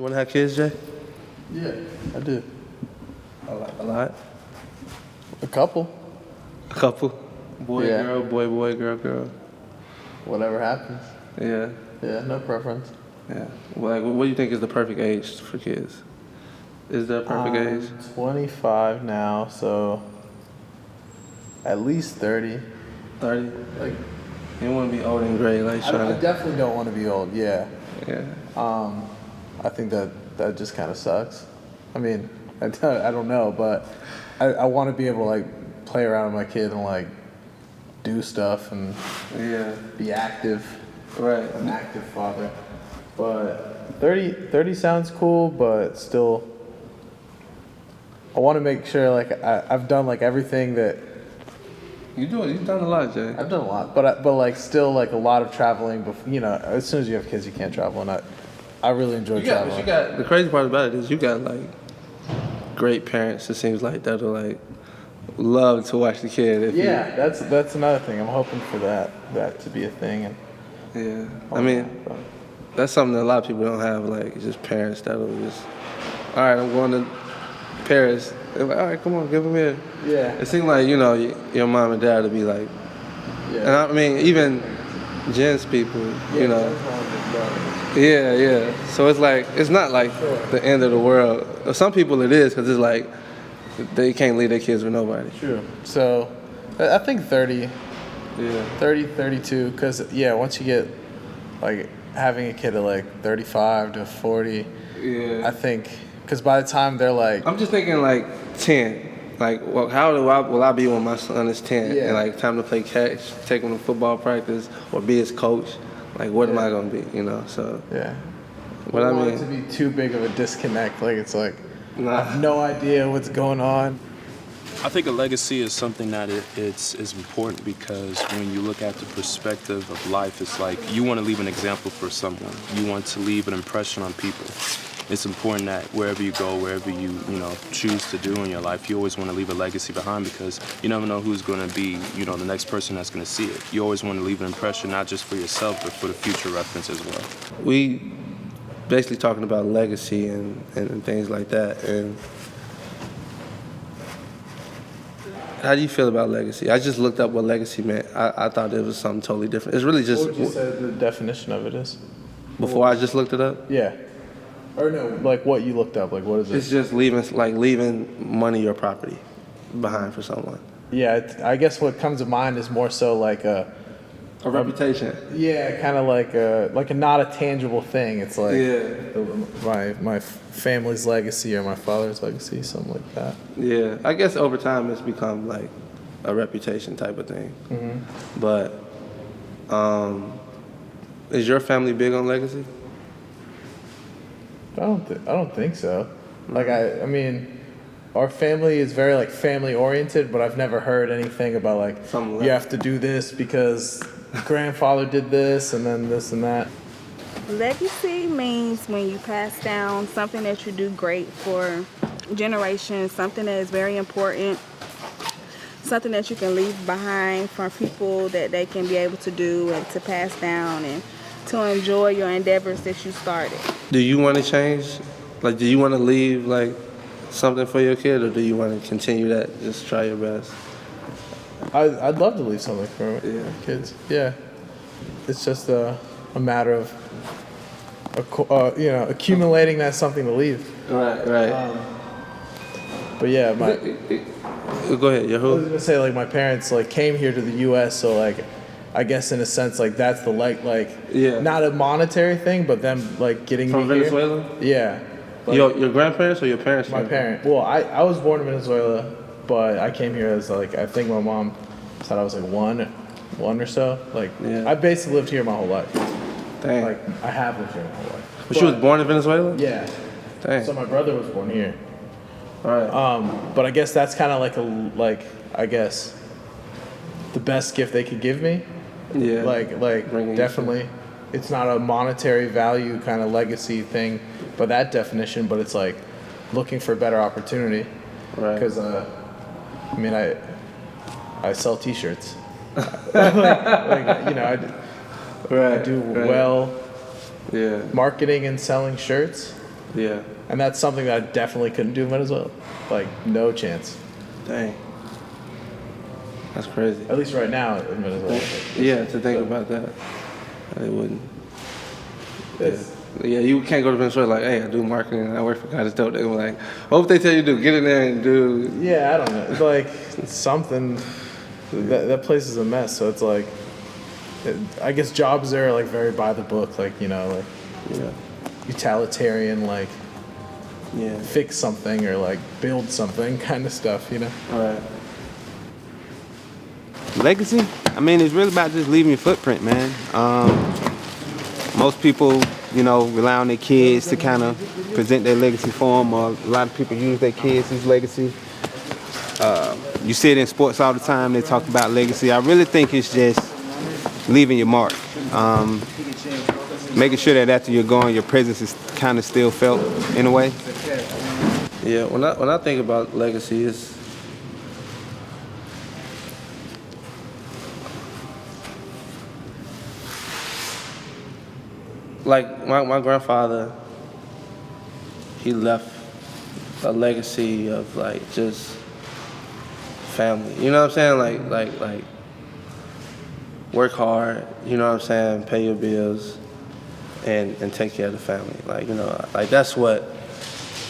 You want to have kids, Jay? Yeah, I do. A lot? A couple. A couple? Boy, Yeah. girl, boy, girl, girl. Whatever happens. Yeah. Yeah, no preference. Yeah. Well, like, what do you think is the perfect age for kids? Is there a perfect age? 25 now, so at least 30. 30? Like, You don't want to be old and gray, like I trying to... definitely don't want to be old. Yeah. Yeah. I think that just kind of sucks. I mean, I don't know, but I want to be able to like play around with my kid and like do stuff and be active. Right. An active father. But 30 sounds cool, but still, I want to make sure like I've done like everything that. You've done a lot, Jay. I've done a lot, but like still like a lot of traveling. Before, as soon as you have kids, you can't travel, and I really enjoy traveling. The crazy part about it is you got like great parents. It seems like that'll like love to watch the kid. That's another thing. I'm hoping for that to be a thing. That's something that a lot of people don't have. Like just parents that'll just, all right, I'm going to Paris. They're like, all right, come on, give them here. Yeah. It seems like your mom and dad would be like, and I mean even Jen's people, Yeah. So it's like it's not like the end of the world. Some people it is because it's like they can't leave their kids with nobody. True. So I think 30. Yeah. 30, 32, because once you get like having a kid at like 35 to 40, I think, because by the time they're like, I'm just thinking like 10. Like, well, how will I be when my son is 10 and like time to play catch, take him to football practice, or be his coach? Like, what am I gonna be? So What I want it to be too big of a disconnect. Like it's like I have no idea what's going on. I think a legacy is something that it's important because when you look at the perspective of life, it's like you want to leave an example for someone. You want to leave an impression on people. It's important that wherever you go, wherever you choose to do in your life, you always want to leave a legacy behind because you never know who's going to be, the next person that's going to see it. You always want to leave an impression not just for yourself, but for the future reference as well. We basically talking about legacy and things like that. And how do you feel about legacy? I just looked up what legacy meant. I thought it was something totally different. It's really just... What would you say the definition of it is? Before I just looked it up? Yeah. Or no, like what you looked up, like what is it? It's just leaving money or property behind for someone. Yeah, I guess what comes to mind is more so like a reputation. Yeah, kind of like a not a tangible thing. It's like my family's legacy or my father's legacy, something like that. Yeah, I guess over time it's become like a reputation type of thing. Mm-hmm. But is your family big on legacy? I don't think so. Like I mean, our family is very like family oriented, but I've never heard anything about like you have to do this because grandfather did this and then this and that. Legacy means when you pass down something that you do great for generations, something that is very important, something that you can leave behind for people that they can be able to do and to pass down and to enjoy your endeavors that you started. Do you want to change? Like, do you want to leave like something for your kid, or do you want to continue that? Just try your best. I'd love to leave something for my kids. Yeah, it's just a matter of accumulating that something to leave. Right. But yeah, go ahead. I was gonna say like my parents like came here to the U.S. so like I guess in a sense like that's the not a monetary thing, but them like getting from me Venezuela. Here. Yeah. Like, your grandparents or your parents? My parents. Well, I was born in Venezuela, but I came here as like I think my mom said I was like one or so. Like I basically lived here my whole life. Dang. Like I have lived here my whole life. But she was born in Venezuela? Yeah. Dang. So my brother was born here. All right. But I guess that's kind of like I guess the best gift they could give me. Yeah. Like definitely, it's not a monetary value kind of legacy thing, by that definition. But it's like looking for a better opportunity. Right. Because I mean I sell T-shirts. I do well. Yeah. Marketing and selling shirts. Yeah. And that's something that I definitely couldn't do in Venezuela. Like, no chance. Dang. That's crazy. At least right now in Venezuela. Yeah, to think about that. They wouldn't. It's, Yeah, you can't go to Venezuela like, hey, I do marketing and I work for God is dope. They were like, what would they tell you to do? Get in there and do. yeah, I don't know. It's like something. That place is a mess. So it's like, I guess jobs there are like very by the book. Like, you know, like Yeah. utilitarian, like Yeah. fix something or like build something kind of stuff. You know. All right. Legacy? I mean, it's really about just leaving your footprint, man. Most people, you know, rely on their kids to kind of present their legacy for them, or a lot of people use their kids as legacy. You see it in sports all the time, they talk about legacy. I really think it's just leaving your mark. Making sure that after you're gone, your presence is kind of still felt in a way. Yeah, when I think about legacy, it's like my grandfather, he left a legacy of like just family. You know what I'm saying? Like work hard, you know what I'm saying, pay your bills and take care of the family. Like, you know, like that's what,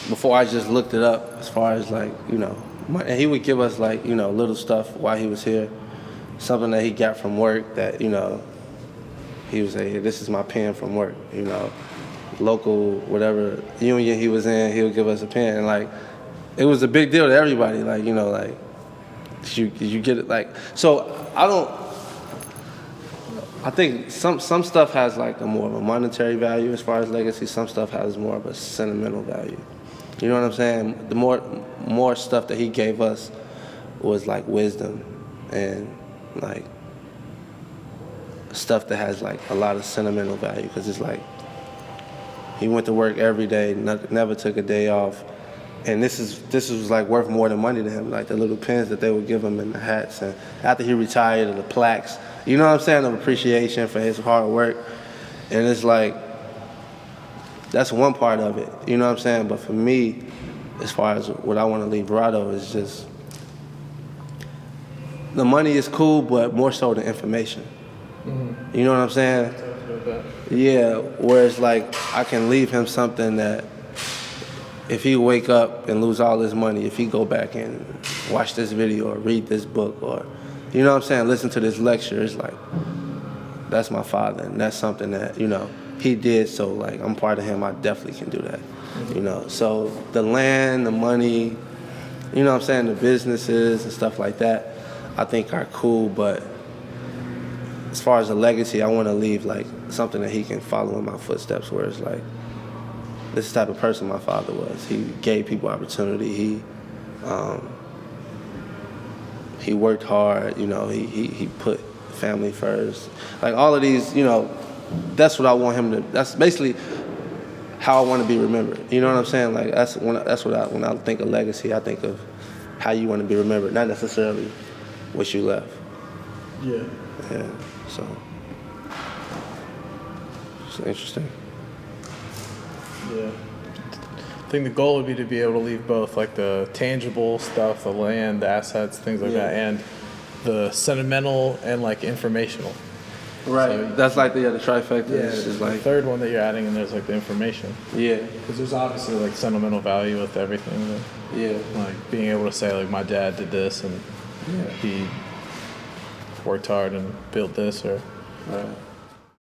before I just looked it up as far as like, you know, and he would give us like, you know, little stuff while he was here, something that he got from work that, you know, he would say, hey, this is my pen from work, you know, local, whatever union he was in, he would give us a pen. And like, it was a big deal to everybody, like, you know, like, you get it, like, so I think some stuff has like a more of a monetary value as far as legacy. Some stuff has more of a sentimental value. You know what I'm saying? The more stuff that he gave us was like wisdom and like stuff that has like a lot of sentimental value, because it's like he went to work every day, never took a day off. And this was like worth more than money to him, like the little pins that they would give him and the hats. And after he retired, and the plaques, you know what I'm saying, of appreciation for his hard work. And it's like, that's one part of it, you know what I'm saying? But for me, as far as what I want to leave Verado is just, the money is cool, but more so the information. Mm-hmm. You know what I'm saying? Yeah, whereas like I can leave him something that if he wake up and lose all his money, if he go back and watch this video or read this book or, you know what I'm saying, listen to this lecture, it's like, that's my father, and that's something that, you know, he did, so like I'm part of him, I definitely can do that. Mm-hmm. You know, so the land, the money, you know what I'm saying, the businesses and stuff like that, I think are cool, but as far as a legacy, I want to leave like something that he can follow in my footsteps, where it's like, this is the type of person my father was. He gave people opportunity. He worked hard. You know, he put family first. Like all of these, you know, that's what I want him to. That's basically how I want to be remembered. You know what I'm saying? Like when I think of legacy, I think of how you want to be remembered, not necessarily what you left. Yeah. Yeah. So it's interesting. Yeah. I think the goal would be to be able to leave both like the tangible stuff, the land, the assets, things like that, and the sentimental and like informational. Right. So, that's like the trifecta. Yeah. Is The like, third one that you're adding in there's like the information. yeah. Because there's obviously like sentimental value with everything. Yeah. Like being able to say like my dad did this and he worked hard and built this or. Right.